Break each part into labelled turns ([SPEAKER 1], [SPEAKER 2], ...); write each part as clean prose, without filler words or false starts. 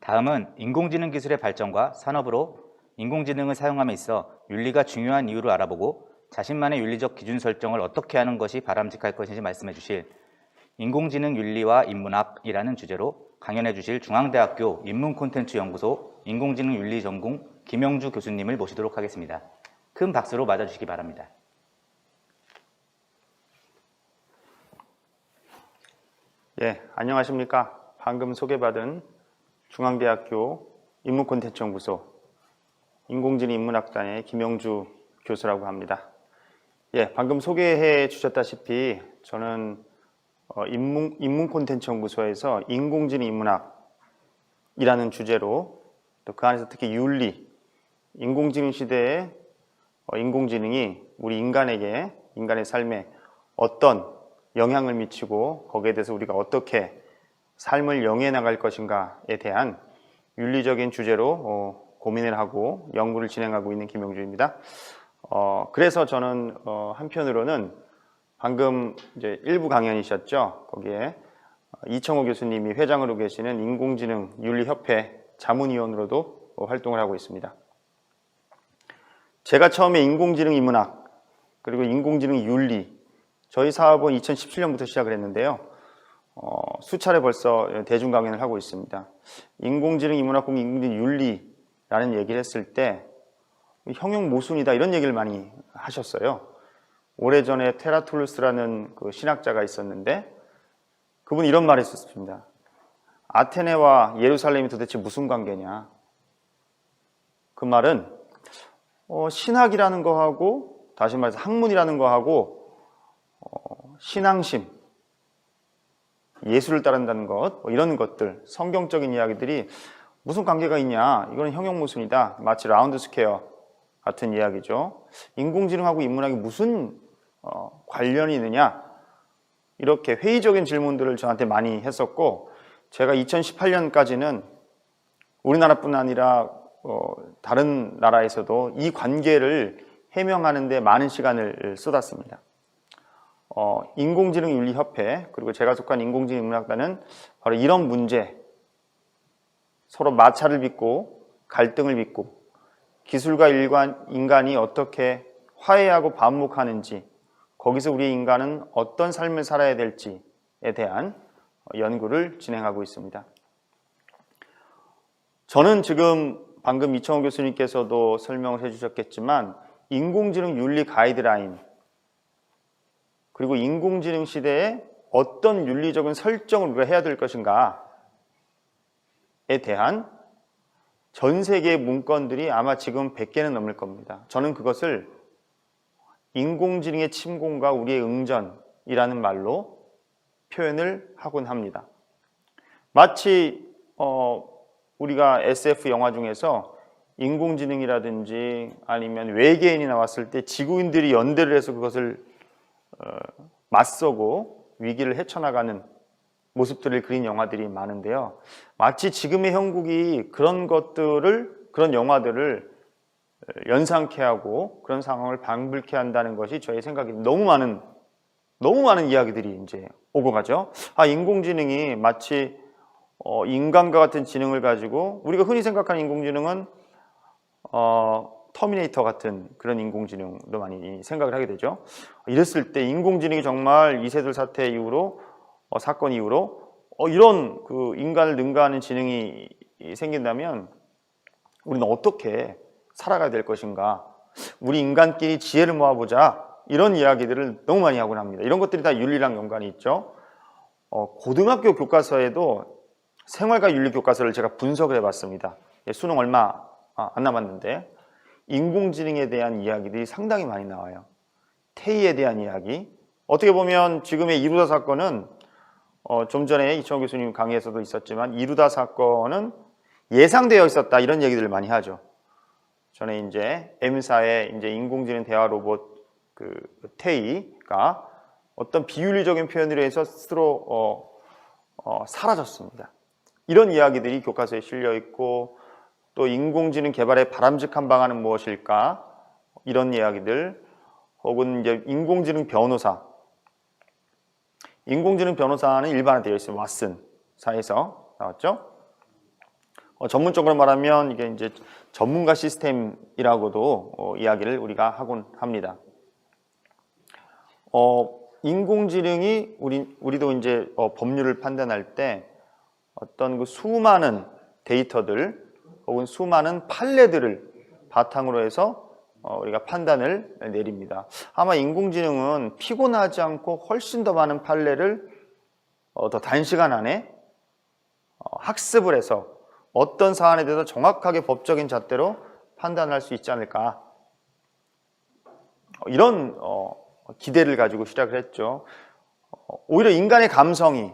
[SPEAKER 1] 다음은 인공지능 기술의 발전과 산업으로 인공지능을 사용함에 있어 윤리가 중요한 이유를 알아보고 자신만의 윤리적 기준 설정을 어떻게 하는 것이 바람직할 것인지 말씀해 주실 인공지능 윤리와 인문학이라는 주제로 강연해 주실 중앙대학교 인문콘텐츠연구소 인공지능 윤리 전공 김영주 교수님을 모시도록 하겠습니다. 큰 박수로 맞아주시기 바랍니다.
[SPEAKER 2] 예, 안녕하십니까. 방금 소개받은 중앙대학교 인문콘텐츠연구소 인공지능 인문학단의 김영주 교수라고 합니다. 예, 방금 소개해 주셨다시피 저는 인문콘텐츠연구소에서 인공지능 인문학이라는 주제로 또 그 안에서 특히 윤리, 인공지능 시대에 인공지능이 우리 인간에게, 인간의 삶에 어떤 영향을 미치고 거기에 대해서 우리가 어떻게 삶을 영위해 나갈 것인가에 대한 윤리적인 주제로 고민을 하고 연구를 진행하고 있는 김영주입니다. 그래서 저는 한편으로는 방금 이제 일부 강연이셨죠. 거기에 이청호 교수님이 회장으로 계시는 인공지능 윤리협회 자문위원으로도 활동을 하고 있습니다. 제가 처음에 인공지능 인문학 그리고 인공지능 윤리 저희 사업은 2017년부터 시작을 했는데요. 수차례 벌써 대중 강연을 하고 있습니다. 인공지능 인문학 혹은 인공지능 윤리라는 얘기를 했을 때 형용 모순이다 이런 얘기를 많이 하셨어요. 오래전에 테라툴루스라는 그 신학자가 있었는데 그분이 이런 말을 했었습니다. 아테네와 예루살렘이 도대체 무슨 관계냐. 그 말은 신학이라는 거하고 다시 말해서 학문이라는 거하고 신앙심, 예수를 따른다는 것 이런 것들 성경적인 이야기들이 무슨 관계가 있냐. 이거는 형용모순이다. 마치 라운드 스퀘어 같은 이야기죠. 인공지능하고 인문학이 무슨 관련이 있느냐. 이렇게 회의적인 질문들을 저한테 많이 했었고 제가 2018년까지는 우리나라뿐 아니라 다른 나라에서도 이 관계를 해명하는 데 많은 시간을 쏟았습니다. 인공지능 윤리협회 그리고 제가 속한 인공지능 인문학단은 바로 이런 문제, 서로 마찰을 빚고 갈등을 빚고 기술과 인간이 어떻게 화해하고 반목하는지 거기서 우리 인간은 어떤 삶을 살아야 될지에 대한 연구를 진행하고 있습니다. 저는 지금 방금 이청호 교수님께서도 설명을 해주셨겠지만 인공지능 윤리 가이드라인 그리고 인공지능 시대에 어떤 윤리적인 설정을 우리가 해야 될 것인가에 대한 전 세계의 문건들이 아마 지금 100개는 넘을 겁니다. 저는 그것을 인공지능의 침공과 우리의 응전이라는 말로 표현을 하곤 합니다. 마치 우리가 SF 영화 중에서 인공지능이라든지 아니면 외계인이 나왔을 때 지구인들이 연대를 해서 그것을 맞서고 위기를 헤쳐나가는 모습들을 그린 영화들이 많은데요. 마치 지금의 형국이 그런 영화들을 연상케 하고 그런 상황을 방불케 한다는 것이 저의 생각이 너무 많은 이야기들이 이제 오고 가죠. 인공지능이 마치 인간과 같은 지능을 가지고 우리가 흔히 생각하는 인공지능은 터미네이터 같은 그런 인공지능도 많이 생각을 하게 되죠. 이랬을 때 인공지능이 정말 이세돌 사태 이후로 사건 이후로 이런 그 인간을 능가하는 지능이 생긴다면 우리는 어떻게 살아가야 될 것인가. 우리 인간끼리 지혜를 모아보자. 이런 이야기들을 너무 많이 하곤 합니다. 이런 것들이 다 윤리랑 연관이 있죠. 고등학교 교과서에도 생활과 윤리 교과서를 제가 분석을 해봤습니다. 수능 얼마 안 남았는데 인공지능에 대한 이야기들이 상당히 많이 나와요. 태희에 대한 이야기. 어떻게 보면 지금의 이루다 사건은 좀 전에 이청호 교수님 강의에서도 있었지만 이루다 사건은 예상되어 있었다 이런 얘기들을 많이 하죠. 전에 이제 M사의 이제 인공지능 대화 로봇 그 태희가 어떤 비윤리적인 표현으로 해서 스스로 사라졌습니다. 이런 이야기들이 교과서에 실려 있고 또 인공지능 개발의 바람직한 방안은 무엇일까? 이런 이야기들 혹은 이제 인공지능 변호사. 인공지능 변호사는 일반화되어 있어요. 왓슨사에서 나왔죠. 전문적으로 말하면 이게 이제 전문가 시스템이라고도 이야기를 우리가 하곤 합니다. 인공지능이 우리도 이제 법률을 판단할 때 어떤 그 수많은 데이터들 혹은 수많은 판례들을 바탕으로 해서 우리가 판단을 내립니다. 아마 인공지능은 피곤하지 않고 훨씬 더 많은 판례를 더 단시간 안에 학습을 해서 어떤 사안에 대해서 정확하게 법적인 잣대로 판단할 수 있지 않을까, 이런 기대를 가지고 시작을 했죠. 오히려 인간의 감성이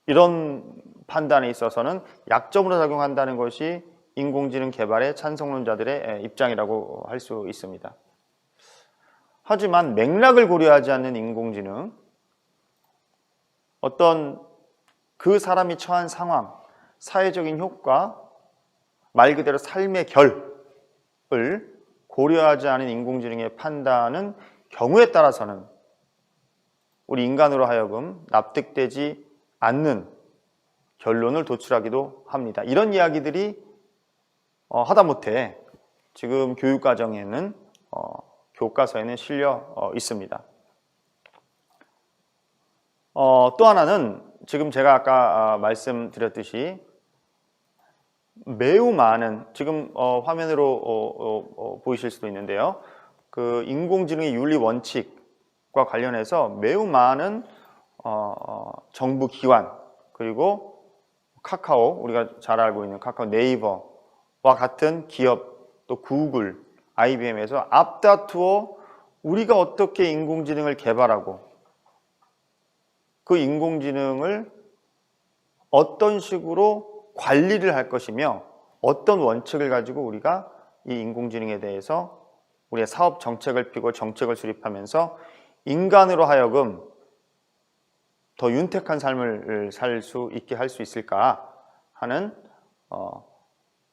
[SPEAKER 2] 이런 판단에 있어서는 약점으로 작용한다는 것이 인공지능 개발의 찬성론자들의 입장이라고 할 수 있습니다. 하지만 맥락을 고려하지 않는 인공지능, 어떤 그 사람이 처한 상황, 사회적인 효과, 말 그대로 삶의 결을 고려하지 않은 인공지능의 판단은 경우에 따라서는 우리 인간으로 하여금 납득되지 않는 결론을 도출하기도 합니다. 이런 이야기들이 하다못해 지금 교육과정에는 교과서에는 실려 있습니다. 또 하나는 지금 제가 아까 말씀드렸듯이 매우 많은, 지금 화면으로 보이실 수도 있는데요, 그 인공지능의 윤리 원칙과 관련해서 매우 많은 정부 기관, 그리고 카카오, 우리가 잘 알고 있는 카카오, 네이버와 같은 기업, 또 구글, IBM에서 앞다투어 우리가 어떻게 인공지능을 개발하고 그 인공지능을 어떤 식으로 관리를 할 것이며 어떤 원칙을 가지고 우리가 이 인공지능에 대해서 우리의 사업 정책을 펴고 정책을 수립하면서 인간으로 하여금 더 윤택한 삶을 살 수 있게 할 수 있을까 하는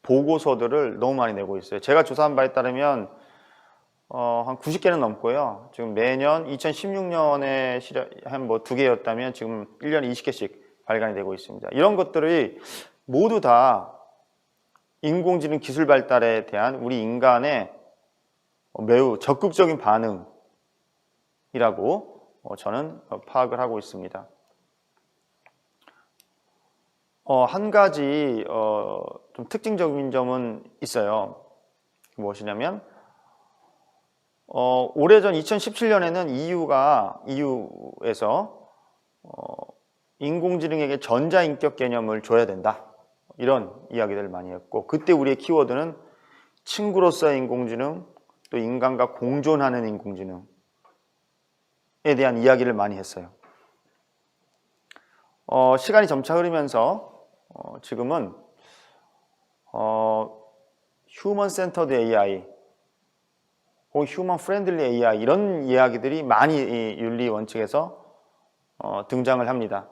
[SPEAKER 2] 보고서들을 너무 많이 내고 있어요. 제가 조사한 바에 따르면 한 90개는 넘고요. 지금 매년 2016년에 한 뭐 2개였다면 지금 1년에 20개씩 발간이 되고 있습니다. 이런 것들이 모두 다 인공지능 기술 발달에 대한 우리 인간의 매우 적극적인 반응이라고 저는 파악을 하고 있습니다. 한 가지 좀 특징적인 점은 있어요. 무엇이냐면 오래전 2017년에는 EU에서 인공지능에게 전자인격 개념을 줘야 된다, 이런 이야기들을 많이 했고, 그때 우리의 키워드는 친구로서의 인공지능, 또 인간과 공존하는 인공지능에 대한 이야기를 많이 했어요. 시간이 점차 흐르면서 지금은 휴먼 센터드 AI 혹은 휴먼 프렌들리 AI, 이런 이야기들이 많이 이 윤리 원칙에서 등장을 합니다.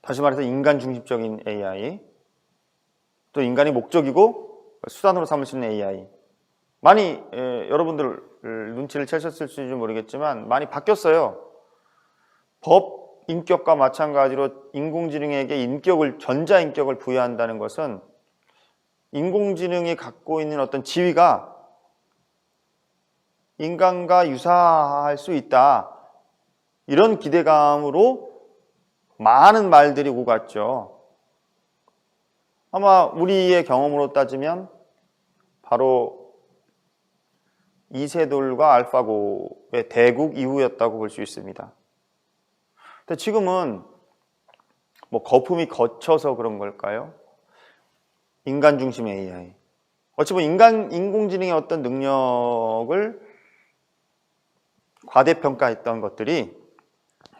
[SPEAKER 2] 다시 말해서 인간 중심적인 AI, 또 인간이 목적이고 수단으로 삼을 수 있는 AI, 많이 여러분들 눈치를 채셨을지 모르겠지만 많이 바뀌었어요. 법 인격과 마찬가지로 인공지능에게 인격을, 전자인격을 부여한다는 것은 인공지능이 갖고 있는 어떤 지위가 인간과 유사할 수 있다, 이런 기대감으로 많은 말들이 오갔죠. 아마 우리의 경험으로 따지면 바로 이세돌과 알파고의 대국 이후였다고 볼 수 있습니다. 근데 지금은 뭐 거품이 거쳐서 그런 걸까요? 인간 중심 AI. 어찌 보면 인공지능의 어떤 능력을 과대평가했던 것들이,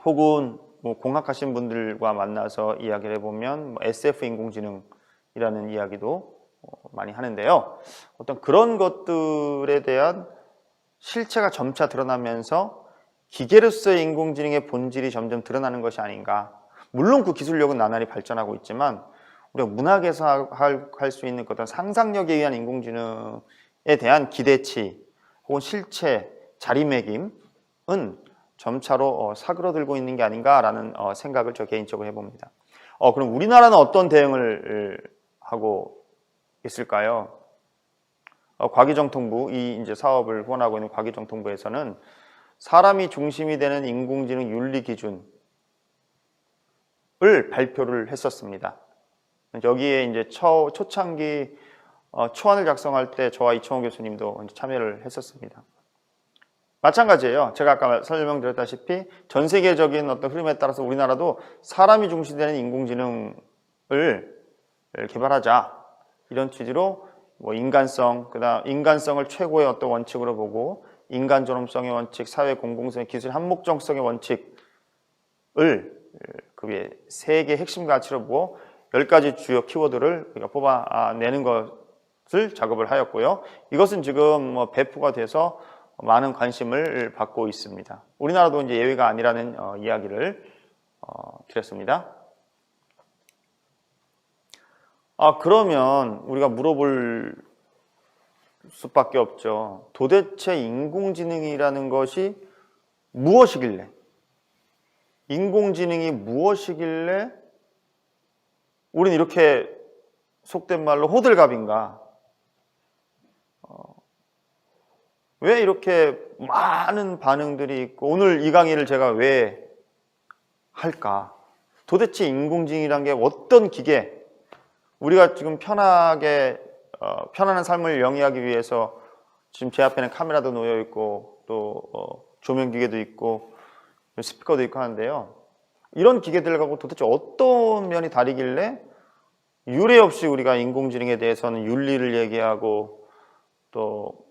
[SPEAKER 2] 혹은 뭐 공학하신 분들과 만나서 이야기를 해보면 뭐 SF 인공지능이라는 이야기도 많이 하는데요. 어떤 그런 것들에 대한 실체가 점차 드러나면서 기계로서의 인공지능의 본질이 점점 드러나는 것이 아닌가. 물론 그 기술력은 나날이 발전하고 있지만 우리가 문학에서 할 수 있는 어떤 상상력에 의한 인공지능에 대한 기대치 혹은 실체, 자리매김은 점차로 사그러들고 있는 게 아닌가라는 생각을 저 개인적으로 해봅니다. 그럼 우리나라는 어떤 대응을 하고 있을까요? 과기정통부, 이 이제 사업을 후원하고 있는 과기정통부에서는 사람이 중심이 되는 인공지능 윤리 기준을 발표를 했었습니다. 여기에 이제 초창기 초안을 작성할 때 저와 이청호 교수님도 참여를 했었습니다. 마찬가지예요. 제가 아까 설명드렸다시피 전 세계적인 어떤 흐름에 따라서 우리나라도 사람이 중심되는 인공지능을 개발하자, 이런 취지로 인간성, 그다음 인간성을 최고의 어떤 원칙으로 보고 인간 존엄성의 원칙, 사회 공공성의 기술 한목적성의 원칙을 그게 세 개 핵심 가치로 보고 10가지 주요 키워드를 우리가 뽑아내는 것을 작업을 하였고요. 이것은 지금 배포가 돼서 많은 관심을 받고 있습니다. 우리나라도 이제 예외가 아니라는 이야기를 드렸습니다. 그러면 우리가 물어볼 수밖에 없죠. 도대체 인공지능이라는 것이 무엇이길래, 인공지능이 무엇이길래 우리는 이렇게 속된 말로 호들갑인가? 왜 이렇게 많은 반응들이 있고 오늘 이 강의를 제가 왜 할까? 도대체 인공지능이란 게 어떤 기계, 우리가 지금 편안한 삶을 영위하기 위해서 지금 제 앞에는 카메라도 놓여 있고 또 조명 기계도 있고 스피커도 있고 하는데요. 이런 기계들 갖고 도대체 어떤 면이 다르길래 유례 없이 우리가 인공지능에 대해서는 윤리를 얘기하고 또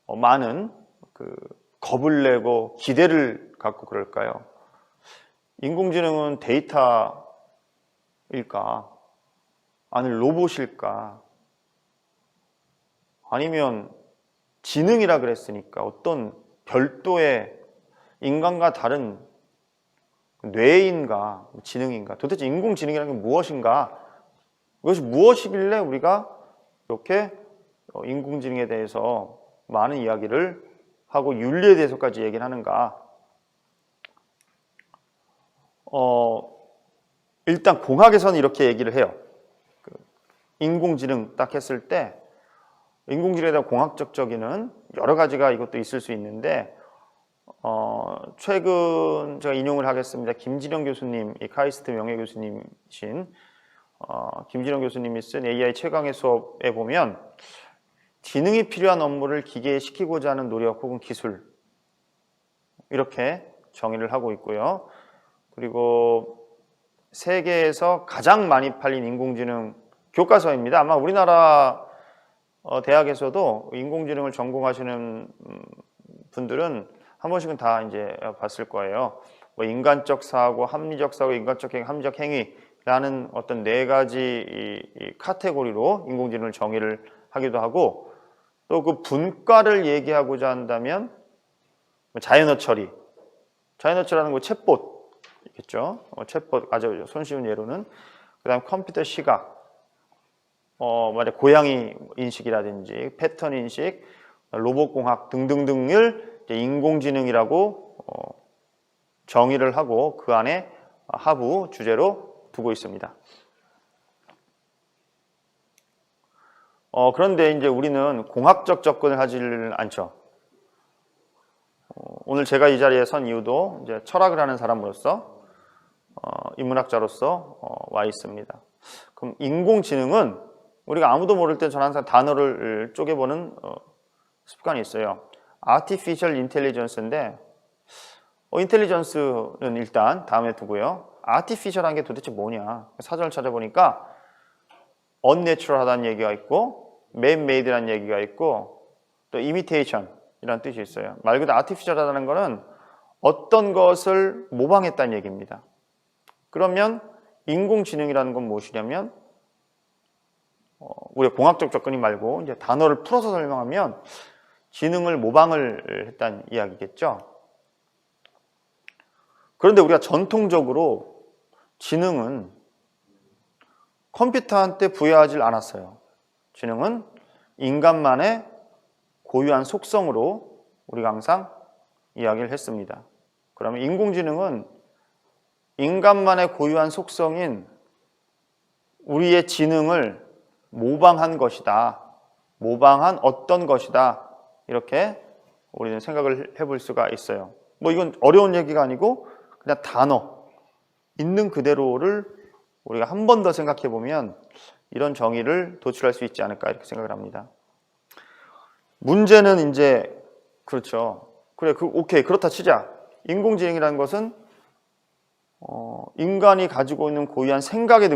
[SPEAKER 2] 많은 겁을 내고 기대를 갖고 그럴까요? 인공지능은 데이터일까? 아니 로봇일까? 아니면 지능이라 그랬으니까 어떤 별도의 인간과 다른 뇌인가 지능인가? 도대체 인공지능이라는 게 무엇인가? 그것이 무엇이길래 우리가 이렇게 인공지능에 대해서 많은 이야기를 하고 윤리에 대해서까지 얘기를 하는가? 일단 공학에서는 이렇게 얘기를 해요. 인공지능 딱 했을 때 인공지능에 대한 공학적 적이는 여러 가지가 이것도 있을 수 있는데 최근 제가 인용을 하겠습니다. 김진영 교수님, 이 카이스트 명예교수님이신 김진영 교수님이 쓴 AI 최강의 수업에 보면 지능이 필요한 업무를 기계에 시키고자 하는 노력 혹은 기술, 이렇게 정의를 하고 있고요. 그리고 세계에서 가장 많이 팔린 인공지능 교과서입니다. 아마 우리나라 대학에서도 인공지능을 전공하시는 분들은 한 번씩은 다 이제 봤을 거예요. 인간적 사고, 합리적 사고, 인간적 행위, 합리적 행위라는 어떤 네 가지 이 카테고리로 인공지능을 정의를 하기도 하고, 또 그 분과를 얘기하고자 한다면 자연어 처리, 자연어 처리라는 거 챗봇이겠죠. 챗봇 아주 손쉬운 예로는, 그다음 컴퓨터 시각, 만약 고양이 인식이라든지 패턴 인식, 로봇 공학 등등등을 인공지능이라고 정의를 하고 그 안에 하부 주제로 두고 있습니다. 그런데 이제 우리는 공학적 접근을 하지를 않죠. 오늘 제가 이 자리에 선 이유도 이제 철학을 하는 사람으로서, 인문학자로서 와 있습니다. 그럼 인공지능은 우리가 아무도 모를 때 저는 항상 단어를 쪼개보는 습관이 있어요. Artificial Intelligence인데, 인텔리전스는 일단 다음에 두고요. Artificial한 게 도대체 뭐냐? 사전을 찾아보니까 unnatural하다는 얘기가 있고, man-made라는 얘기가 있고, 또 imitation이라는 뜻이 있어요. 말 그대로 artificial하다는 거는 어떤 것을 모방했다는 얘기입니다. 그러면 인공지능이라는 건 무엇이냐면, 우리가 공학적 접근이 말고 이제 단어를 풀어서 설명하면 지능을 모방을 했다는 이야기겠죠. 그런데 우리가 전통적으로 지능은 컴퓨터한테 부여하지 않았어요. 지능은 인간만의 고유한 속성으로 우리가 항상 이야기를 했습니다. 그러면 인공지능은 인간만의 고유한 속성인 우리의 지능을 모방한 것이다. 모방한 어떤 것이다. 이렇게 우리는 생각을 해볼 수가 있어요. 뭐 이건 어려운 얘기가 아니고 그냥 단어, 있는 그대로를 우리가 한 번 더 생각해 보면 이런 정의를 도출할 수 있지 않을까 이렇게 생각을 합니다. 문제는 이제 그렇죠. 그래, 오케이, 그렇다 치자. 인공지능이라는 것은 인간이 가지고 있는 고유한 생각하는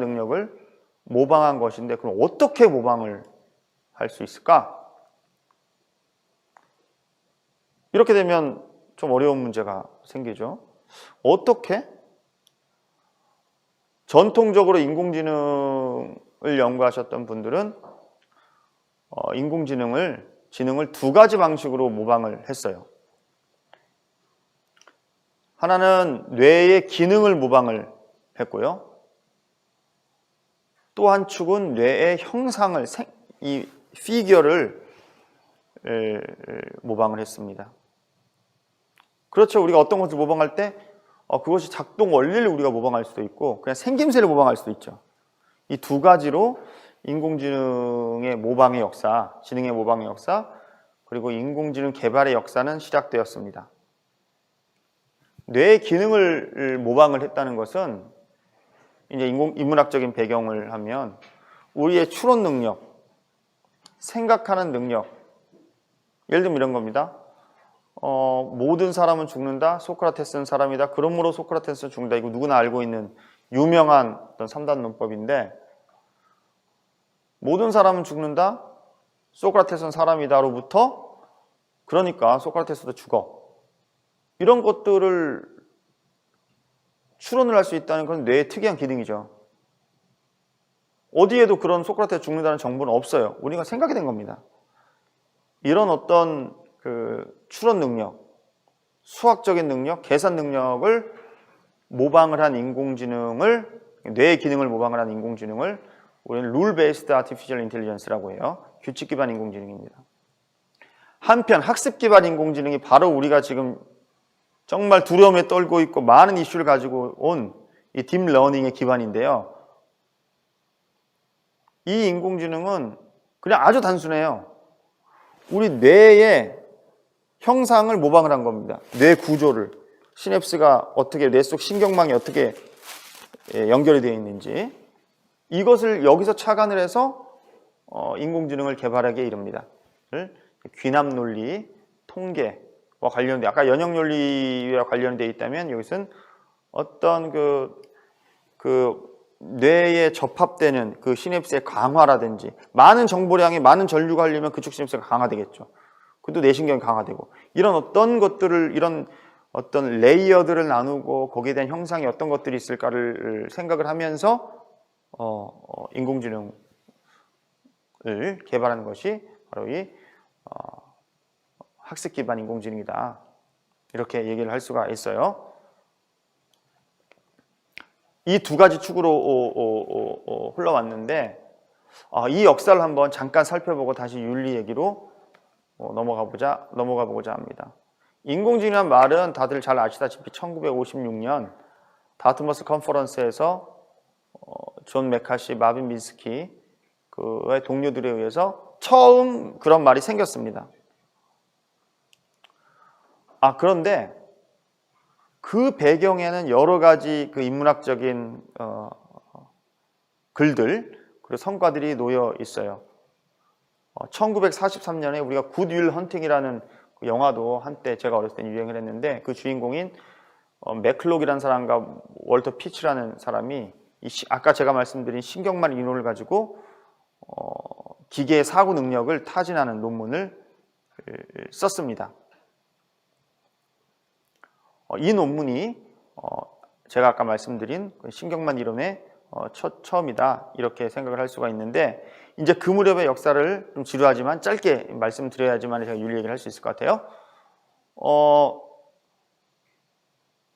[SPEAKER 2] 능력을 모방한 것인데, 그럼 어떻게 모방을 할 수 있을까? 이렇게 되면 좀 어려운 문제가 생기죠. 어떻게? 전통적으로 인공지능을 연구하셨던 분들은 지능을 두 가지 방식으로 모방을 했어요. 하나는 뇌의 기능을 모방을 했고요. 또 한 축은 뇌의 형상을, 이 피규어를 모방을 했습니다. 그렇죠. 우리가 어떤 것을 모방할 때 그것이 작동 원리를 우리가 모방할 수도 있고 그냥 생김새를 모방할 수도 있죠. 이 두 가지로 인공지능의 모방의 역사, 지능의 모방의 역사, 그리고 인공지능 개발의 역사는 시작되었습니다. 뇌의 기능을 모방을 했다는 것은 이제 인문학적인 배경을 하면 우리의 추론 능력, 생각하는 능력, 예를 들면 이런 겁니다. 모든 사람은 죽는다. 소크라테스는 사람이다. 그러므로 소크라테스는 죽는다. 이거 누구나 알고 있는 유명한 어떤 3단 논법인데, 모든 사람은 죽는다. 소크라테스는 사람이다로부터 그러니까 소크라테스도 죽어. 이런 것들을 추론을 할 수 있다는 건 뇌의 특이한 기능이죠. 어디에도 그런 소크라테스 죽는다는 정보는 없어요. 우리가 생각이 된 겁니다. 이런 어떤 추론 능력, 수학적인 능력, 계산 능력을 모방을 한 인공지능을, 뇌의 기능을 모방을 한 인공지능을 우리는 룰 베이스드 아티피셜 인텔리전스라고 해요. 규칙 기반 인공지능입니다. 한편 학습 기반 인공지능이 바로 우리가 지금 정말 두려움에 떨고 있고 많은 이슈를 가지고 온 이 딥러닝의 기반인데요. 이 인공지능은 그냥 아주 단순해요. 우리 뇌의 형상을 모방을 한 겁니다. 뇌 구조를, 시냅스가 어떻게, 뇌 속 신경망이 어떻게 연결이 되어 있는지, 이것을 여기서 착안을 해서 인공지능을 개발하기에 이릅니다. 귀납 논리, 통계와 관련된, 아까 연역 논리와 관련되어 있다면 여기서는 어떤 뇌에 접합되는 그 시냅스의 강화라든지, 많은 정보량이, 많은 전류가 하려면 그쪽 시냅스가 강화되겠죠. 그것도 뇌신경이 강화되고, 이런 어떤 것들을, 이런 어떤 레이어들을 나누고 거기에 대한 형상이 어떤 것들이 있을까를 생각을 하면서 인공지능을 개발하는 것이 바로 이 학습 기반 인공지능이다. 이렇게 얘기를 할 수가 있어요. 이 두 가지 축으로 흘러왔는데, 이 역사를 한번 잠깐 살펴보고 다시 윤리 얘기로 넘어가 보고자 합니다. 인공지능이라는 말은 다들 잘 아시다시피 1956년 다트머스 컨퍼런스에서 존 메카시, 마빈 민스키 그의 동료들에 의해서 처음 그런 말이 생겼습니다. 그런데 그 배경에는 여러 가지 그 인문학적인 글들 그리고 성과들이 놓여 있어요. 1943년에 우리가 굿 윌 헌팅이라는 그 영화도 한때 제가 어렸을 때 유행을 했는데, 그 주인공인 맥클록이라는 사람과 월터 피치라는 사람이 아까 제가 말씀드린 신경만 이론을 가지고 기계의 사고 능력을 타진하는 논문을 썼습니다. 이 논문이 제가 아까 말씀드린 신경만 이론의 처음이다, 이렇게 생각을 할 수가 있는데, 이제 그 무렵의 역사를 좀 지루하지만 짧게 말씀드려야지만 제가 윤리 얘기를 할 수 있을 것 같아요.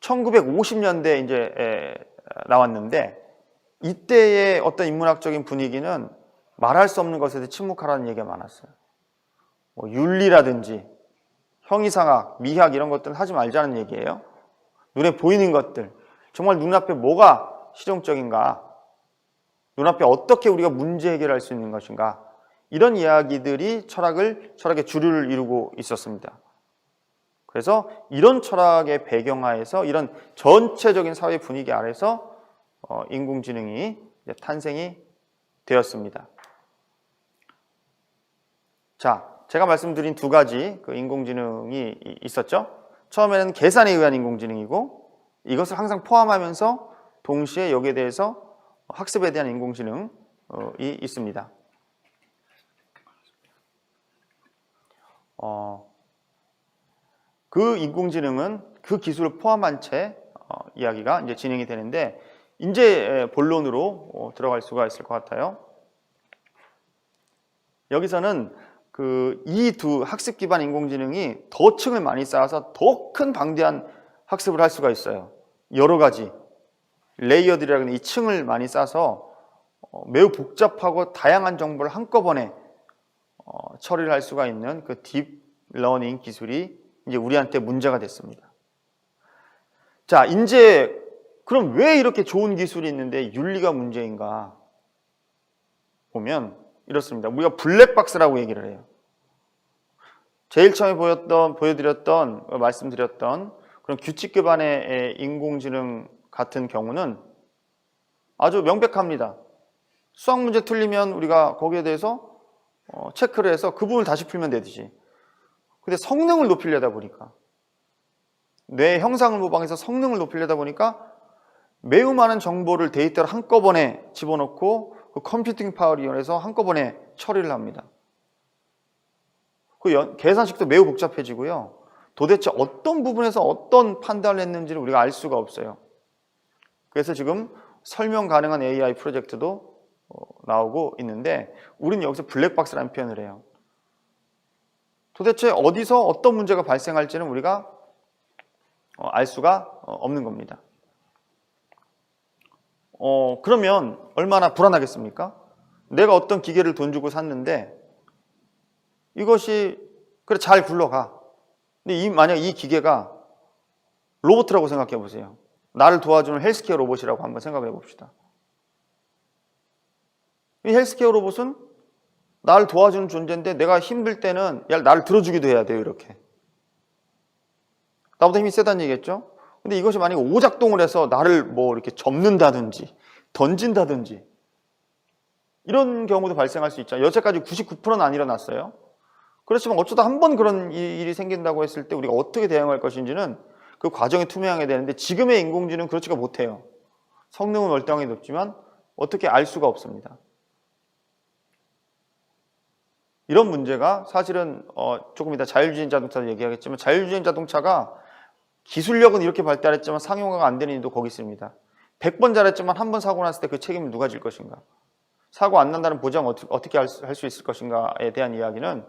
[SPEAKER 2] 1950년대에 이제 나왔는데, 이때의 어떤 인문학적인 분위기는 말할 수 없는 것에 대해 침묵하라는 얘기가 많았어요. 윤리라든지 형이상학, 미학 이런 것들은 하지 말자는 얘기예요. 눈에 보이는 것들, 정말 눈앞에 뭐가 실용적인가, 눈앞에 어떻게 우리가 문제 해결할 수 있는 것인가, 이런 이야기들이 철학의 주류를 이루고 있었습니다. 그래서 이런 철학의 배경하에서, 이런 전체적인 사회 분위기 아래서 인공지능이 이제 탄생이 되었습니다. 자, 제가 말씀드린 두 가지 그 인공지능이 있었죠. 처음에는 계산에 의한 인공지능이고, 이것을 항상 포함하면서 동시에 여기에 대해서 학습에 대한 인공지능이 있습니다. 그 인공지능은 그 기술을 포함한 채 이야기가 이제 진행이 되는데, 이제 본론으로 들어갈 수가 있을 것 같아요. 여기서는 이 두 학습 기반 인공지능이 더 층을 많이 쌓아서 더 큰 방대한 학습을 할 수가 있어요. 여러 가지 레이어들이라는 이 층을 많이 쌓아서 매우 복잡하고 다양한 정보를 한꺼번에 처리를 할 수가 있는 그 딥러닝 기술이 이제 우리한테 문제가 됐습니다. 자, 이제 그럼 왜 이렇게 좋은 기술이 있는데 윤리가 문제인가 보면 이렇습니다. 우리가 블랙박스라고 얘기를 해요. 제일 처음에 보여드렸던, 말씀드렸던 그런 규칙 기반의 인공지능 같은 경우는 아주 명백합니다. 수학 문제 틀리면 우리가 거기에 대해서 체크를 해서 그 부분을 다시 풀면 되듯이. 근데 성능을 높이려다 보니까, 뇌 형상을 모방해서 성능을 높이려다 보니까 매우 많은 정보를 데이터를 한꺼번에 집어넣고 그 컴퓨팅 파워를 이용해서 한꺼번에 처리를 합니다. 그 계산식도 매우 복잡해지고요. 도대체 어떤 부분에서 어떤 판단을 했는지를 우리가 알 수가 없어요. 그래서 지금 설명 가능한 AI 프로젝트도 나오고 있는데, 우리는 여기서 블랙박스라는 표현을 해요. 도대체 어디서 어떤 문제가 발생할지는 우리가 알 수가 없는 겁니다. 그러면 얼마나 불안하겠습니까? 내가 어떤 기계를 돈 주고 샀는데 이것이 그래 잘 굴러가. 근데 만약 이 기계가 로봇이라고 생각해 보세요. 나를 도와주는 헬스케어 로봇이라고 한번 생각해 봅시다. 이 헬스케어 로봇은 나를 도와주는 존재인데, 내가 힘들 때는 나를 들어주기도 해야 돼요. 이렇게 나보다 힘이 세다는 얘기겠죠. 근데 이것이 만약에 오작동을 해서 나를 뭐 이렇게 접는다든지 던진다든지 이런 경우도 발생할 수 있죠. 여태까지 99%는 안 일어났어요. 그렇지만 어쩌다 한 번 그런 일이 생긴다고 했을 때 우리가 어떻게 대응할 것인지는 그 과정이 투명해야 되는데, 지금의 인공지능은 그렇지가 못해요. 성능은 월등하게 높지만 어떻게 알 수가 없습니다. 이런 문제가 사실은 조금 이따 자율주행 자동차도 얘기하겠지만, 자율주행 자동차가 기술력은 이렇게 발달했지만 상용화가 안 되는 이유도 거기 있습니다. 100번 잘했지만 한 번 사고 났을 때 그 책임을 누가 질 것인가, 사고 안 난다는 보장 어떻게 할 수 있을 것인가에 대한 이야기는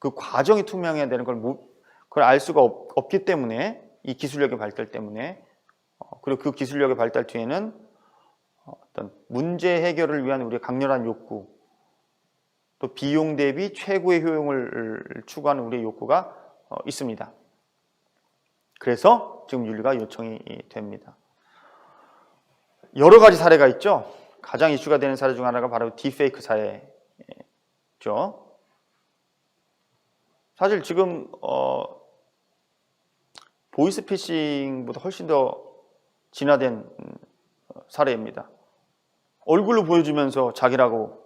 [SPEAKER 2] 그 과정이 투명해야 되는 그걸 알 수가 없기 때문에, 이 기술력의 발달 때문에, 그리고 그 기술력의 발달 뒤에는 어떤 문제 해결을 위한 우리의 강렬한 욕구, 또 비용 대비 최고의 효용을 추구하는 우리의 욕구가 있습니다. 그래서 지금 윤리가 요청이 됩니다. 여러 가지 사례가 있죠. 가장 이슈가 되는 사례 중 하나가 바로 딥페이크 사례죠. 사실 지금 보이스피싱보다 훨씬 더 진화된 사례입니다. 얼굴로 보여주면서 자기라고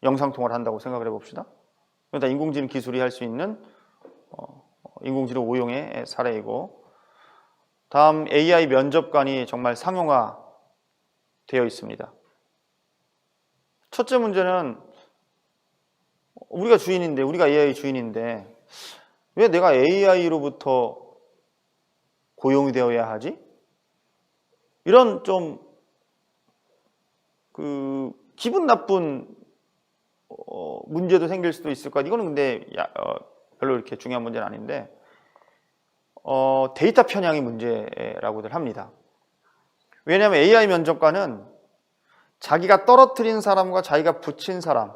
[SPEAKER 2] 영상통화를 한다고 생각을 해봅시다. 그러다 인공지능 기술이 할 수 있는 인공지능 오용의 사례이고, 다음 AI 면접관이 정말 상용화 되어 있습니다. 첫째 문제는 우리가 AI 주인인데 왜 내가 AI로부터 고용이 되어야 하지? 이런 좀 기분 나쁜 문제도 생길 수도 있을 것 같아요. 이거는 근데 별로 이렇게 중요한 문제는 아닌데, 데이터 편향이 문제라고들 합니다. 왜냐하면 AI 면접관은 자기가 떨어뜨린 사람과 자기가 붙인 사람의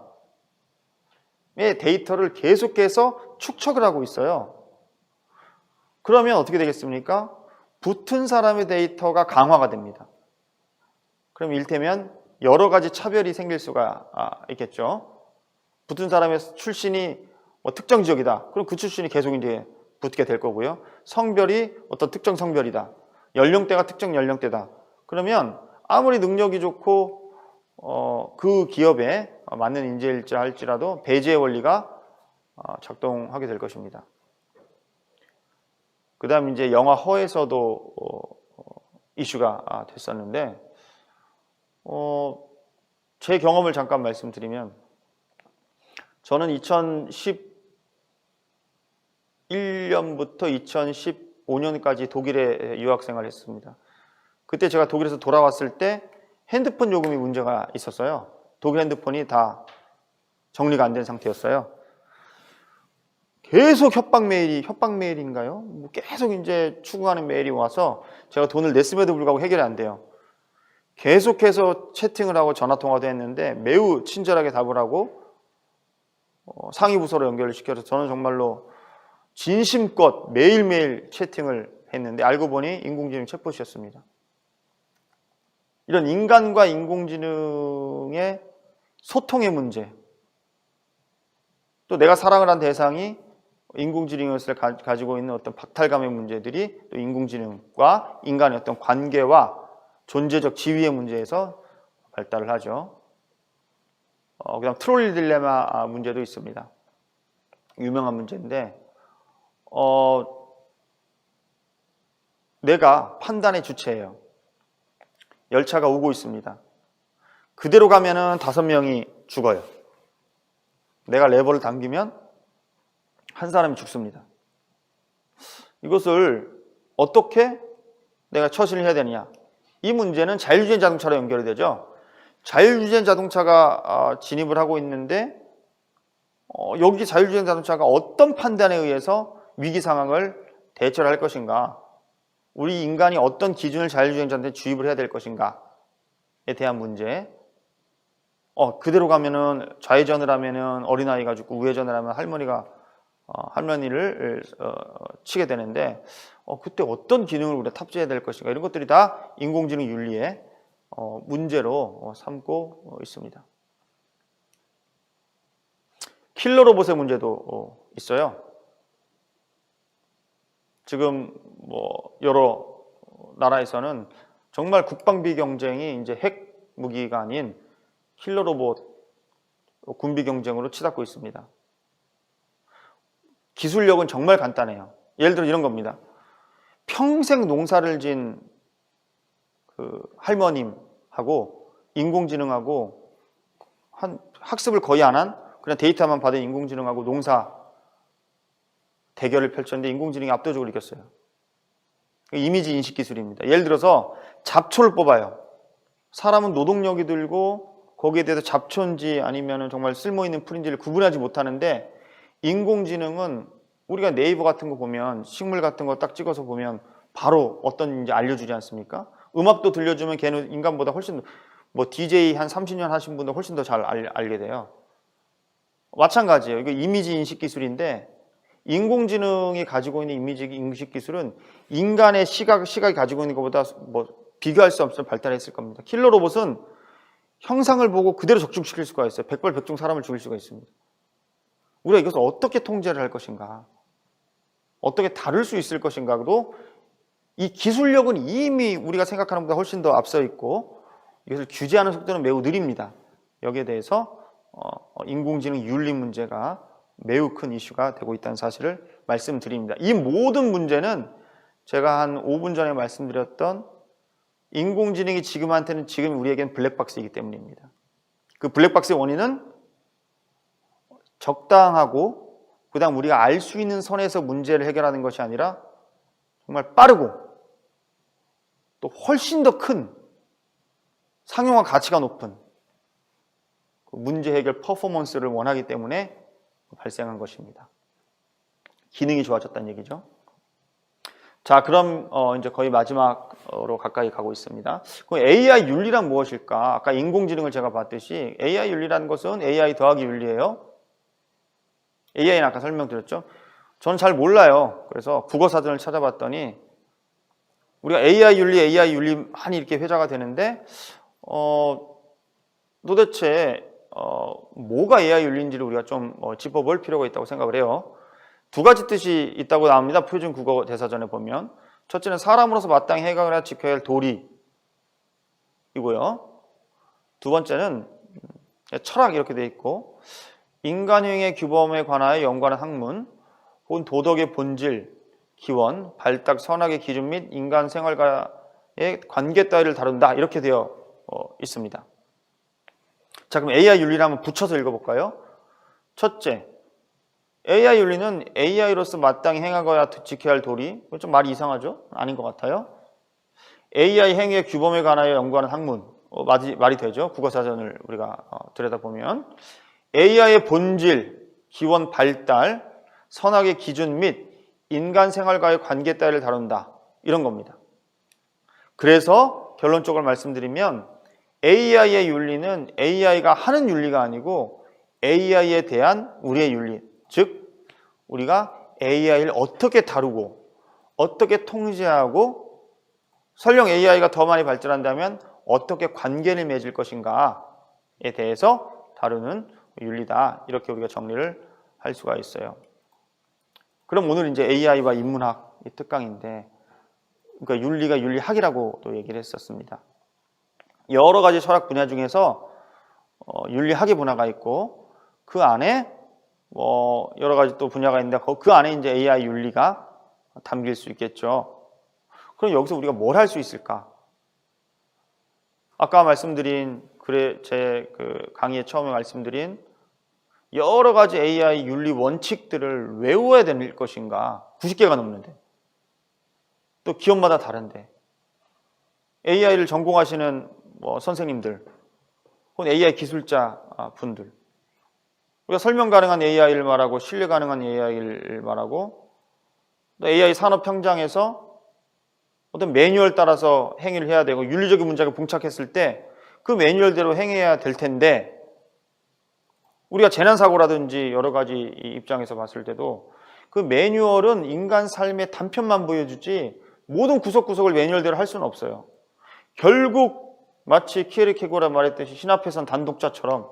[SPEAKER 2] 데이터를 계속해서 축적을 하고 있어요. 그러면 어떻게 되겠습니까? 붙은 사람의 데이터가 강화가 됩니다. 그럼 일테면 여러 가지 차별이 생길 수가 있겠죠. 붙은 사람의 출신이 특정 지역이다. 그럼 그 출신이 계속 이제 붙게 될 거고요. 성별이 어떤 특정 성별이다. 연령대가 특정 연령대다. 그러면 아무리 능력이 좋고 그 기업에 맞는 인재일지 할지라도 배제의 원리가 작동하게 될 것입니다. 그 다음 이제 영화 허에서도 이슈가 됐었는데 제 경험을 잠깐 말씀드리면 저는 2011년부터 2015년까지 독일에 유학생활을 했습니다. 그때 제가 독일에서 돌아왔을 때 핸드폰 요금이 문제가 있었어요. 독일 핸드폰이 다 정리가 안 된 상태였어요. 계속 협박 메일인가요? 계속 이제 추구하는 메일이 와서 제가 돈을 냈음에도 불구하고 해결이 안 돼요. 계속해서 채팅을 하고 전화통화도 했는데 매우 친절하게 답을 하고 상위 부서로 연결을 시켜서 저는 정말로 진심껏 매일매일 채팅을 했는데 알고 보니 인공지능 챗봇이었습니다. 이런 인간과 인공지능의 소통의 문제, 또 내가 사랑을 한 대상이 인공지능을 가지고 있는 어떤 박탈감의 문제들이 또 인공지능과 인간의 어떤 관계와 존재적 지위의 문제에서 발달을 하죠. 그다음 트롤리 딜레마 문제도 있습니다. 유명한 문제인데 내가 판단의 주체예요. 열차가 오고 있습니다. 그대로 가면은 5명이 죽어요. 내가 레버를 당기면 한 사람이 죽습니다. 이것을 어떻게 내가 처신을 해야 되느냐? 이 문제는 자율주행 자동차로 연결이 되죠. 자율주행 자동차가 진입을 하고 있는데 여기 자율주행 자동차가 어떤 판단에 의해서 위기 상황을 대처를 할 것인가? 우리 인간이 어떤 기준을 자율주행 자동차에 주입을 해야 될 것인가에 대한 문제. 그대로 가면은 좌회전을 하면은 어린아이가 죽고 우회전을 하면 할머니를 치게 되는데 그때 어떤 기능을 우리가 탑재해야 될 것인가, 이런 것들이 다 인공지능 윤리의 문제로 삼고 있습니다. 킬러 로봇의 문제도 있어요. 지금 여러 나라에서는 정말 국방비 경쟁이 이제 핵 무기가 아닌 킬러 로봇 군비 경쟁으로 치닫고 있습니다. 기술력은 정말 간단해요. 예를 들어 이런 겁니다. 평생 농사를 지은 그 할머님하고 인공지능하고 학습을 거의 안 한 그냥 데이터만 받은 인공지능하고 농사 대결을 펼쳤는데 인공지능이 압도적으로 이겼어요. 이미지 인식 기술입니다. 예를 들어서 잡초를 뽑아요. 사람은 노동력이 들고 거기에 대해서 잡초인지 아니면 정말 쓸모있는 풀인지를 구분하지 못하는데 인공지능은 우리가 네이버 같은 거 보면 식물 같은 거 딱 찍어서 보면 바로 어떤지 알려주지 않습니까? 음악도 들려주면 걔는 인간보다 훨씬 DJ 한 30년 하신 분도 훨씬 더 잘 알게 돼요. 마찬가지예요. 이거 이미지 인식 기술인데 인공지능이 가지고 있는 이미지 인식 기술은 인간의 시각이 가지고 있는 것보다 비교할 수 없을 발달했을 겁니다. 킬러 로봇은 형상을 보고 그대로 적중시킬 수가 있어요. 백발백중 사람을 죽일 수가 있습니다. 우리가 이것을 어떻게 통제를 할 것인가, 어떻게 다룰 수 있을 것인가도 이 기술력은 이미 우리가 생각하는 것보다 훨씬 더 앞서 있고 이것을 규제하는 속도는 매우 느립니다. 여기에 대해서 인공지능 윤리 문제가 매우 큰 이슈가 되고 있다는 사실을 말씀드립니다. 이 모든 문제는 제가 한 5분 전에 말씀드렸던 인공지능이 지금 우리에게는 블랙박스이기 때문입니다. 그 블랙박스의 원인은 적당하고 그다음 우리가 알 수 있는 선에서 문제를 해결하는 것이 아니라 정말 빠르고 또 훨씬 더 큰 상용화 가치가 높은 문제 해결 퍼포먼스를 원하기 때문에 발생한 것입니다. 기능이 좋아졌다는 얘기죠. 자, 그럼 이제 거의 마지막으로 가까이 가고 있습니다. 그럼 AI 윤리란 무엇일까? 아까 인공지능을 제가 봤듯이 AI 윤리라는 것은 AI 더하기 윤리예요. AI는 아까 설명드렸죠. 저는 잘 몰라요. 그래서 국어사전을 찾아봤더니 우리가 AI 윤리 많이 이렇게 회자가 되는데 도대체 뭐가 AI 윤리인지를 우리가 좀 짚어볼 필요가 있다고 생각을 해요. 두 가지 뜻이 있다고 나옵니다. 표준 국어 대사전에 보면 첫째는 사람으로서 마땅히 해가야 지켜야 할 도리이고요. 두 번째는 철학 이렇게 돼 있고 인간행위의 규범에 관하여 연구하는 학문 혹은 도덕의 본질, 기원, 발달, 선악의 기준 및 인간 생활과의 관계 따위를 다룬다 이렇게 되어 있습니다. 자, 그럼 AI 윤리를 한번 붙여서 읽어볼까요? 첫째, AI 윤리는 AI로서 마땅히 행하거나 지켜야 할 도리. 좀 말이 이상하죠? 아닌 것 같아요. AI 행위의 규범에 관하여 연구하는 학문. 말이 되죠? 국어사전을 우리가 들여다보면 AI의 본질, 기원, 발달, 선악의 기준 및 인간 생활과의 관계 따위를 다룬다. 이런 겁니다. 그래서 결론적으로 말씀드리면 AI의 윤리는 AI가 하는 윤리가 아니고 AI에 대한 우리의 윤리, 즉 우리가 AI를 어떻게 다루고 어떻게 통제하고 설령 AI가 더 많이 발전한다면 어떻게 관계를 맺을 것인가에 대해서 다루는 윤리다. 이렇게 우리가 정리를 할 수가 있어요. 그럼 오늘 이제 AI와 인문학 이 특강인데 그러니까 윤리가 윤리학이라고 또 얘기를 했었습니다. 여러 가지 철학 분야 중에서 윤리학의 분야가 있고 그 안에 여러 가지 또 분야가 있는데 그 안에 이제 AI 윤리가 담길 수 있겠죠. 그럼 여기서 우리가 뭘 할 수 있을까? 아까 말씀드린 제 강의에 처음에 말씀드린 여러 가지 AI 윤리 원칙들을 외워야 될 것인가? 90개가 넘는데 또 기업마다 다른데 AI를 전공하시는 선생님들 혹은 AI 기술자 분들 우리가 설명 가능한 AI를 말하고 신뢰 가능한 AI를 말하고 또 AI 산업 현장에서 어떤 매뉴얼 따라서 행위를 해야 되고 윤리적인 문제가 봉착했을 때 그 매뉴얼대로 행해야 될 텐데 우리가 재난사고라든지 여러 가지 입장에서 봤을 때도 그 매뉴얼은 인간 삶의 단편만 보여주지 모든 구석구석을 매뉴얼대로 할 수는 없어요. 결국 마치 키에르케고라 말했듯이 신 앞에선 단독자처럼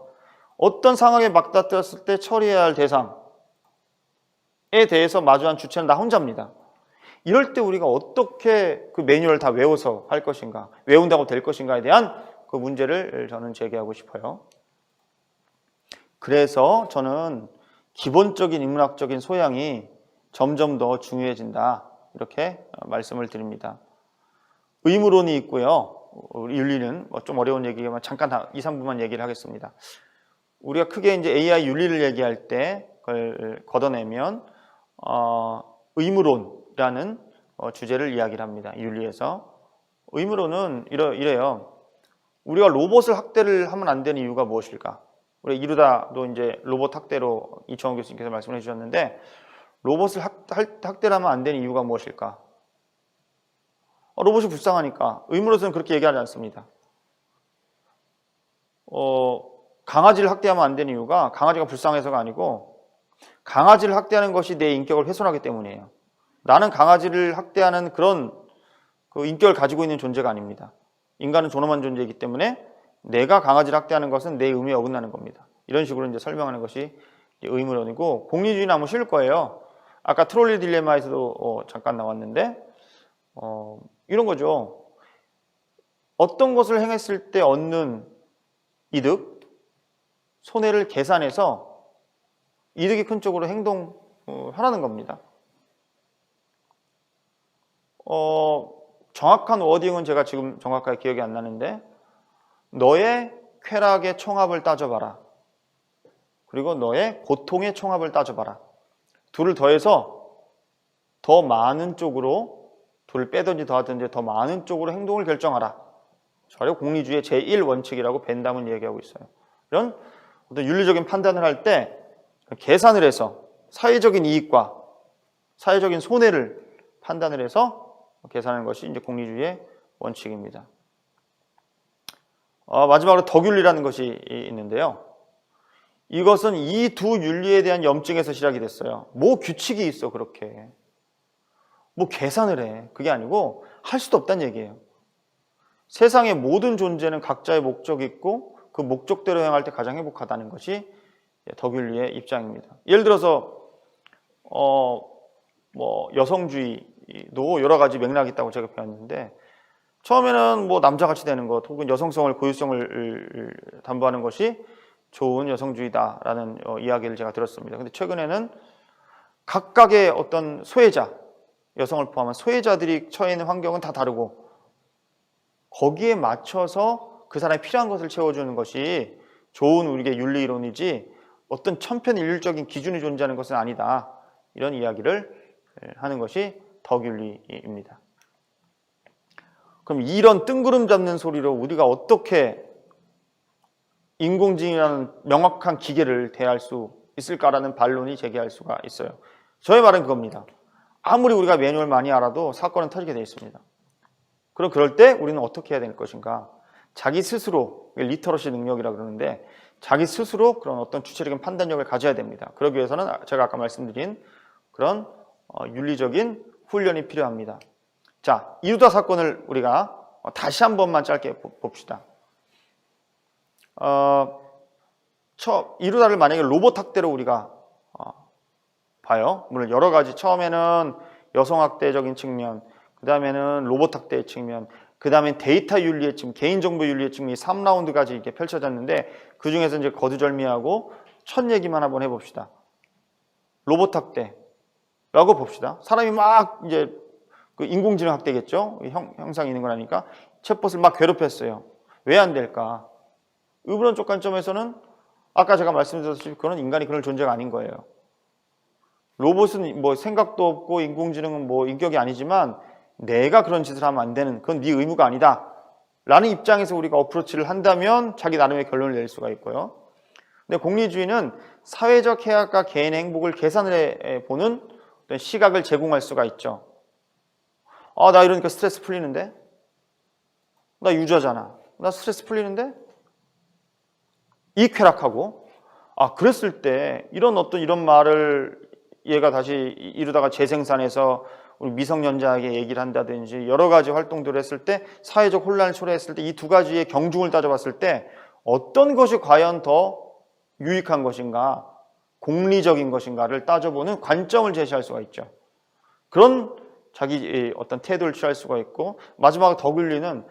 [SPEAKER 2] 어떤 상황에 맞닥뜨렸을 때 처리해야 할 대상에 대해서 마주한 주체는 나 혼자입니다. 이럴 때 우리가 어떻게 그 매뉴얼을 다 외워서 할 것인가, 외운다고 될 것인가에 대한 그 문제를 저는 제기하고 싶어요. 그래서 저는 기본적인 인문학적인 소양이 점점 더 중요해진다. 이렇게 말씀을 드립니다. 의무론이 있고요. 윤리는 좀 어려운 얘기지만 잠깐 2, 3분만 얘기를 하겠습니다. 우리가 크게 이제 AI 윤리를 얘기할 때 그걸 걷어내면 의무론이라는 주제를 이야기를 합니다. 윤리에서. 의무론은 이래요. 우리가 로봇을 학대를 하면 안 되는 이유가 무엇일까? 우리 이루다도 이제 로봇 학대로 이청호 교수님께서 말씀을 해주셨는데 로봇을 학대를 하면 안 되는 이유가 무엇일까? 로봇이 불쌍하니까. 의무로서는 그렇게 얘기하지 않습니다. 강아지를 학대하면 안 되는 이유가 강아지가 불쌍해서가 아니고 강아지를 학대하는 것이 내 인격을 훼손하기 때문이에요. 나는 강아지를 학대하는 그런 그 인격을 가지고 있는 존재가 아닙니다. 인간은 존엄한 존재이기 때문에 내가 강아지를 학대하는 것은 내 의무에 어긋나는 겁니다. 이런 식으로 이제 설명하는 것이 의무론이고 공리주의는 아무 쉬울 거예요. 아까 트롤리 딜레마에서도 잠깐 나왔는데 이런 거죠. 어떤 것을 행했을 때 얻는 이득, 손해를 계산해서 이득이 큰 쪽으로 행동하라는 겁니다. 정확한 워딩은 제가 지금 정확하게 기억이 안 나는데 너의 쾌락의 총합을 따져봐라. 그리고 너의 고통의 총합을 따져봐라. 둘을 더해서 더 많은 쪽으로 둘을 빼든지 더하든지 더 많은 쪽으로 행동을 결정하라. 저를 공리주의의 제1원칙이라고 벤담은 얘기하고 있어요. 이런 어떤 윤리적인 판단을 할 때 계산을 해서 사회적인 이익과 사회적인 손해를 판단을 해서 계산하는 것이 이제 공리주의의 원칙입니다. 마지막으로 덕윤리라는 것이 있는데요. 이것은 이 두 윤리에 대한 염증에서 시작이 됐어요. 뭐 규칙이 있어 그렇게. 뭐 계산을 해. 그게 아니고 할 수도 없다는 얘기예요. 세상의 모든 존재는 각자의 목적이 있고 그 목적대로 행할 때 가장 행복하다는 것이 덕윤리의 입장입니다. 예를 들어서 뭐 여성주의도 여러 가지 맥락이 있다고 제가 배웠는데, 처음에는 뭐 남자같이 되는 것 혹은 여성성을 고유성을 담보하는 것이 좋은 여성주의다라는 이야기를 제가 들었습니다. 근데 최근에는 각각의 어떤 소외자, 여성을 포함한 소외자들이 처해 있는 환경은 다 다르고 거기에 맞춰서 그 사람이 필요한 것을 채워주는 것이 좋은 우리의 윤리이론이지 어떤 천편일률적인 기준이 존재하는 것은 아니다. 이런 이야기를 하는 것이 덕윤리입니다. 그럼 이런 뜬구름 잡는 소리로 우리가 어떻게 인공지능이라는 명확한 기계를 대할 수 있을까라는 반론이 제기할 수가 있어요. 저의 말은 그겁니다. 아무리 우리가 매뉴얼 많이 알아도 사건은 터지게 되어 있습니다. 그럼 그럴 때 우리는 어떻게 해야 될 것인가? 자기 스스로, 리터러시 능력이라고 그러는데 자기 스스로 그런 어떤 주체적인 판단력을 가져야 됩니다. 그러기 위해서는 제가 아까 말씀드린 그런 윤리적인 훈련이 필요합니다. 자, 이루다 사건을 우리가 다시 한 번만 짧게 봅시다. 이루다를 만약에 로봇 학대로 우리가 봐요. 물론 여러 가지, 처음에는 여성학대적인 측면, 그 다음에는 로봇 학대의 측면, 그 다음에 데이터 윤리의 측면, 개인정보 윤리의 측면이 3라운드까지 이렇게 펼쳐졌는데 그 중에서 이제 거두절미하고 첫 얘기만 한번 해봅시다. 로봇 학대라고 봅시다. 사람이 막 이제 그 인공지능 학대겠죠. 형상이 있는 거라니까 챗봇을 막 괴롭혔어요. 왜 안 될까? 의문론적 관점에서는 아까 제가 말씀드렸듯이 그건 인간이 그럴 존재가 아닌 거예요. 로봇은 뭐 생각도 없고 인공지능은 뭐 인격이 아니지만 내가 그런 짓을 하면 안 되는, 그건 네 의무가 아니다 라는 입장에서 우리가 어프로치를 한다면 자기 나름의 결론을 낼 수가 있고요. 근데 공리주의는 사회적 해악과 개인의 행복을 계산해 보는 어떤 시각을 제공할 수가 있죠. 나 이러니까 스트레스 풀리는데? 나 유저잖아. 나 스트레스 풀리는데? 이 쾌락하고, 그랬을 때 이런 말을 얘가 다시 이루다가 재생산해서 우리 미성년자에게 얘기를 한다든지 여러 가지 활동들을 했을 때 사회적 혼란을 초래했을 때 이 두 가지의 경중을 따져봤을 때 어떤 것이 과연 더 유익한 것인가, 공리적인 것인가를 따져보는 관점을 제시할 수가 있죠. 그런 자기 어떤 태도를 취할 수가 있고, 마지막으로 덕윤리는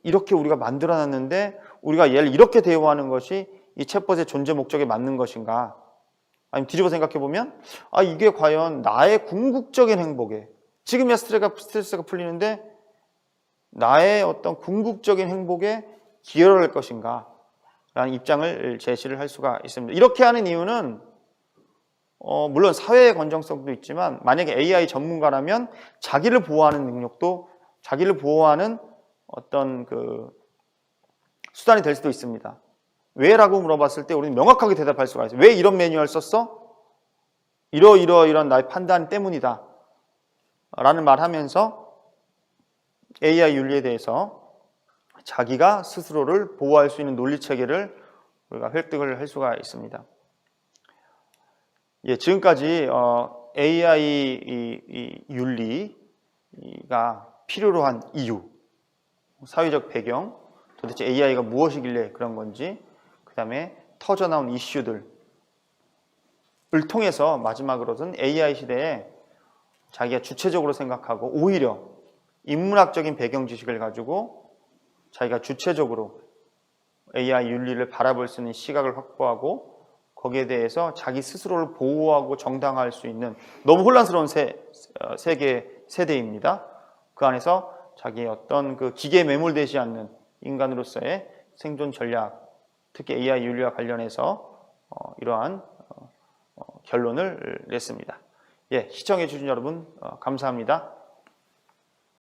[SPEAKER 2] 이렇게 우리가 만들어놨는데 우리가 얘를 이렇게 대우하는 것이 이 챗봇의 존재 목적에 맞는 것인가, 아니면 뒤집어 생각해보면 이게 과연 나의 궁극적인 행복에, 지금이야 스트레스가 풀리는데 나의 어떤 궁극적인 행복에 기여를 할 것인가 라는 입장을 제시를 할 수가 있습니다. 이렇게 하는 이유는 물론 사회의 건정성도 있지만 만약에 AI 전문가라면 자기를 보호하는 능력도, 자기를 보호하는 어떤 그 수단이 될 수도 있습니다. 왜? 라고 물어봤을 때 우리는 명확하게 대답할 수가 있어요. 왜 이런 매뉴얼 썼어? 이런 나의 판단 때문이다 라는 말 하면서 AI 윤리에 대해서 자기가 스스로를 보호할 수 있는 논리체계를 우리가 획득을 할 수가 있습니다. 지금까지 AI 윤리가 필요로 한 이유, 사회적 배경, 도대체 AI가 무엇이길래 그런 건지, 그 다음에 터져나온 이슈들을 통해서 마지막으로는 AI 시대에 자기가 주체적으로 생각하고 오히려 인문학적인 배경 지식을 가지고 자기가 주체적으로 AI 윤리를 바라볼 수 있는 시각을 확보하고 거기에 대해서 자기 스스로를 보호하고 정당화할 수 있는, 너무 혼란스러운 세대입니다. 그 안에서 자기의 어떤 그 기계에 매몰되지 않는 인간으로서의 생존 전략, 특히 AI 윤리와 관련해서 이러한 결론을 냈습니다. 시청해 주신 여러분 감사합니다.